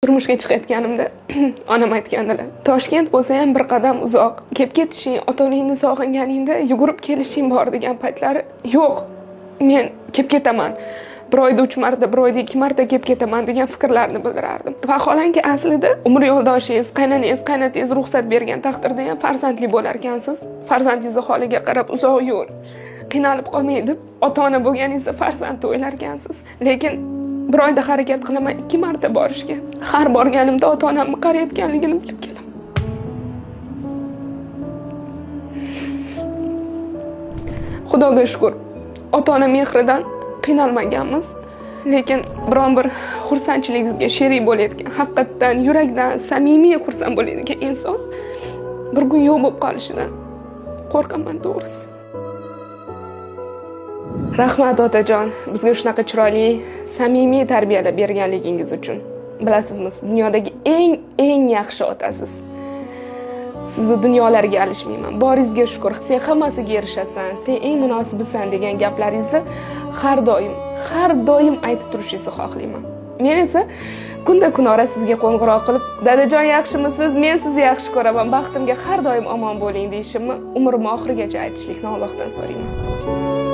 Turmushga chiqayotganimda onam aytgandilar, Toshkent bo'lsa ham bir qadam uzoq, kelib ketishing, ota-onangni sog'inganingda yugurib kelishing bor degan paytlari yo'q. Men kelib ketaman. Bir oyda 3 marta, bir oyda 2 marta kelib ketaman degan fikrlarni bildirardim. Vaholanki aslida umr yo'ldoshingiz, qaynanangiz, qaynotangiz ruxsat bergan taqdirda ham farzandli bo'lar ekansiz. Farzandingizni holiga qarab uzoq yo'l qiynalib qolmay deb ota-ona bo'lganingizda farzandni o'ylar ekansiz. Lekin bir oyda harakat qilaman 2 marta borishga. Har borganimda ota-onamni qarayotganligini bilib kelaman. Xudoga shukr, ota-ona mehridan qiynalmaganmiz. Lekin biron bir xursandchiligingizga sherik bo'layotgan, haqiqatan yurakdan samimiy xursand bo'ladigan inson bir kun yo'q bo'lib qolishidan qo'rqaman to'g'risi. Rahmat otajon, bizga shunaqa chiroyli, samimiy tarbiyalab berganligingiz uchun. Bilasizmi, dunyodagi eng yaxshi otasiz. Sizni dunyolarga alishmayman. Boringizga shukr. Sen hammasiga erishasan, sen eng munosibisan degan gaplaringizni har doim aytib turishingizni xohlayman. Men esa kunda kunora sizga qo'ng'iroq qilib, "Dadajon yaxshimisiz? Men sizni yaxshi ko'raman. Baxtimga har doim omon bo'ling" deyishimni umrim oxirigacha aytishlikni Allohdan so'rayman.